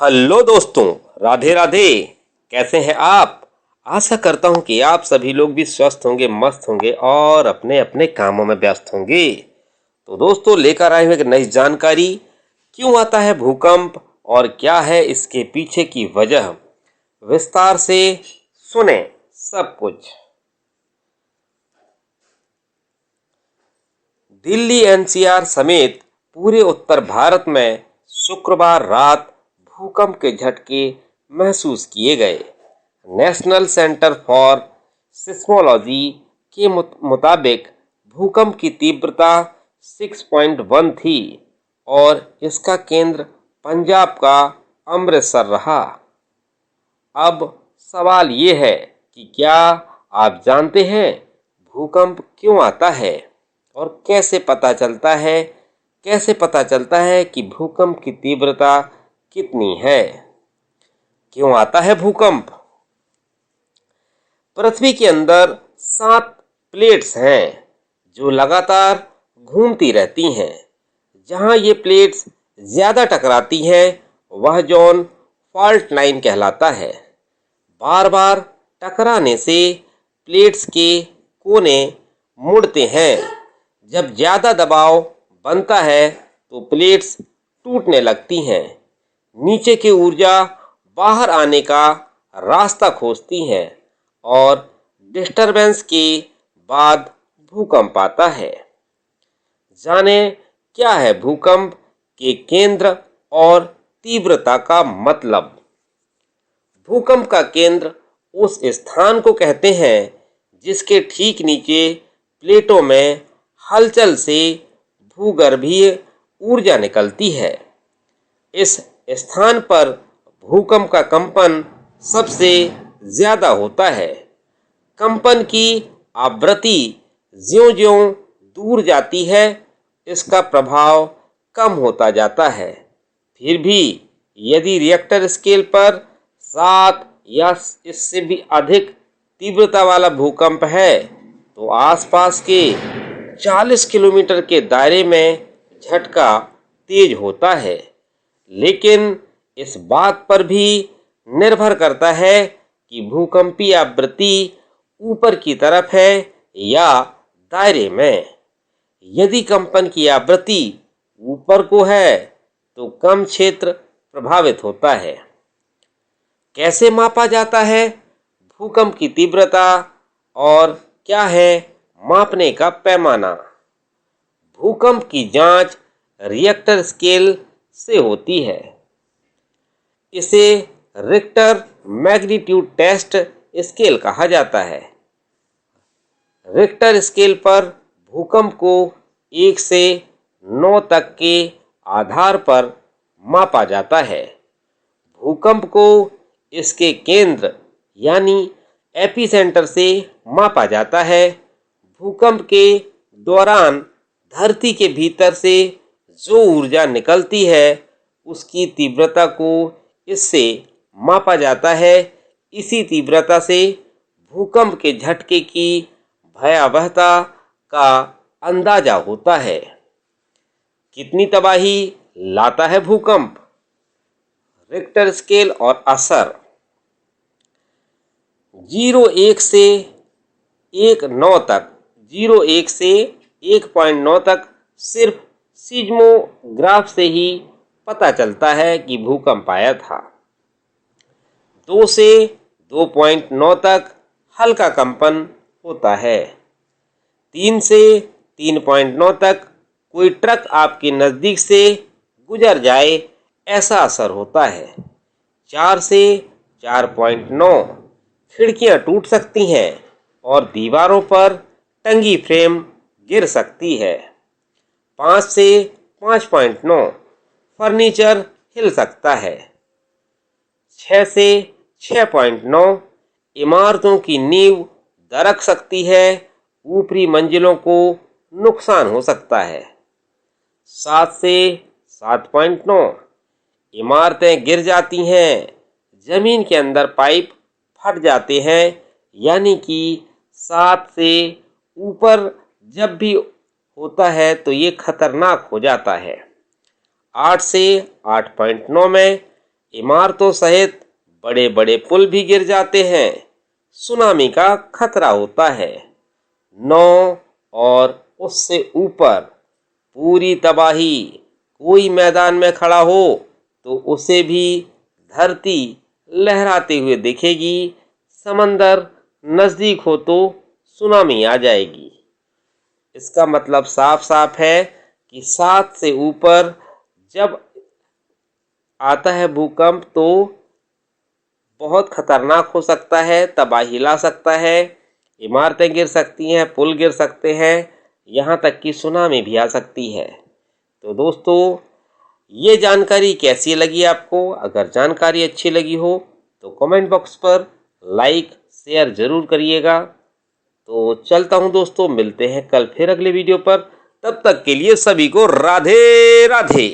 Hello दोस्तों, राधे राधे। कैसे हैं आप? आशा करता हूं कि आप सभी लोग भी स्वस्थ होंगे, मस्त होंगे और अपने अपने कामों में व्यस्त होंगे। तो दोस्तों, लेकर आए हुए एक नई जानकारी, क्यों आता है भूकंप और क्या है इसके पीछे की वजह, विस्तार से सुने सब कुछ। दिल्ली एनसीआर समेत पूरे उत्तर भारत में शुक्रवार रात भूकंप के झटके महसूस किए गए। नेशनल सेंटर फॉर सिस्मोलॉजी के मुताबिक भूकंप की तीव्रता 6.1 थी और इसका केंद्र पंजाब का अमृतसर रहा। अब सवाल ये है कि क्या आप जानते हैं भूकंप क्यों आता है और कैसे पता चलता है कि भूकंप की तीव्रता कितनी है? क्यों आता है भूकंप? पृथ्वी के अंदर 7 प्लेट्स हैं जो लगातार घूमती रहती हैं। जहां ये प्लेट्स ज्यादा टकराती हैं वह जोन फॉल्ट लाइन कहलाता है। बार बार टकराने से प्लेट्स के कोने मुड़ते हैं। जब ज्यादा दबाव बनता है तो प्लेट्स टूटने लगती हैं। नीचे की ऊर्जा बाहर आने का रास्ता खोजती है और डिस्टरबेंस के बाद भूकंप आता है। जाने क्या है भूकंप के केंद्र और तीव्रता का मतलब। भूकंप का केंद्र उस स्थान को कहते हैं जिसके ठीक नीचे प्लेटों में हलचल से भूगर्भीय ऊर्जा निकलती है। इस स्थान पर भूकंप का कंपन सबसे ज्यादा होता है। कंपन की आवृत्ति ज्यों-ज्यों दूर जाती है इसका प्रभाव कम होता जाता है। फिर भी यदि रिएक्टर स्केल पर 7 या इससे भी अधिक तीव्रता वाला भूकंप है तो आसपास के 40 किलोमीटर के दायरे में झटका तेज होता है। लेकिन इस बात पर भी निर्भर करता है कि भूकंपीय आवृत्ति ऊपर की तरफ है या दायरे में। यदि कंपन की आवृत्ति ऊपर को है तो कम क्षेत्र प्रभावित होता है। कैसे मापा जाता है भूकंप की तीव्रता और क्या है मापने का पैमाना? भूकंप की जांच रिएक्टर स्केल से होती है। इसे रिक्टर मैग्नीट्यूड टेस्ट स्केल कहा जाता है। रिक्टर स्केल पर भूकंप को 1 से 9 तक के आधार पर मापा जाता है। भूकंप को इसके केंद्र यानी एपिसेंटर से मापा जाता है। भूकंप के दौरान धरती के भीतर से जो ऊर्जा निकलती है उसकी तीव्रता को इससे मापा जाता है। इसी तीव्रता से भूकंप के झटके की भयावहता का अंदाजा होता है। कितनी तबाही लाता है भूकंप? रिक्टर स्केल और असर 0.1 से 1.9 तक 0.1 से 1.9 तक सिर्फ सीज्मोग्राफ से ही पता चलता है कि भूकंप आया था। 2 से 2.9 तक हल्का कंपन होता है। 3 से 3.9 तक कोई ट्रक आपके नजदीक से गुजर जाए ऐसा असर होता है। 4 से 4.9 खिड़कियां टूट सकती हैं और दीवारों पर टंगी फ्रेम गिर सकती है। 5 से 5.9 फर्नीचर हिल सकता है। 6 से 6.9 इमारतों की नींव दरक सकती है। ऊपरी मंजिलों को नुकसान हो सकता है। 7 से 7.9 इमारतें गिर जाती हैं। जमीन के अंदर पाइप फट जाते हैं। यानी कि 7 से ऊपर जब भी होता है तो ये खतरनाक हो जाता है। 8 से 8.9 में इमारतों सहित बड़े बड़े पुल भी गिर जाते हैं। सुनामी का खतरा होता है। 9 और उससे ऊपर पूरी तबाही। कोई मैदान में खड़ा हो तो उसे भी धरती लहराते हुए दिखेगी। समंदर नजदीक हो तो सुनामी आ जाएगी। इसका मतलब साफ साफ है कि 7 से ऊपर जब आता है भूकंप तो बहुत खतरनाक हो सकता है, तबाही ला सकता है। इमारतें गिर सकती हैं, पुल गिर सकते हैं, यहाँ तक कि सुनामी भी आ सकती है। तो दोस्तों, ये जानकारी कैसी लगी आपको? अगर जानकारी अच्छी लगी हो तो कमेंट बॉक्स पर लाइक शेयर ज़रूर करिएगा। तो चलता हूँ दोस्तों, मिलते हैं कल फिर अगले वीडियो पर। तब तक के लिए सभी को राधे राधे।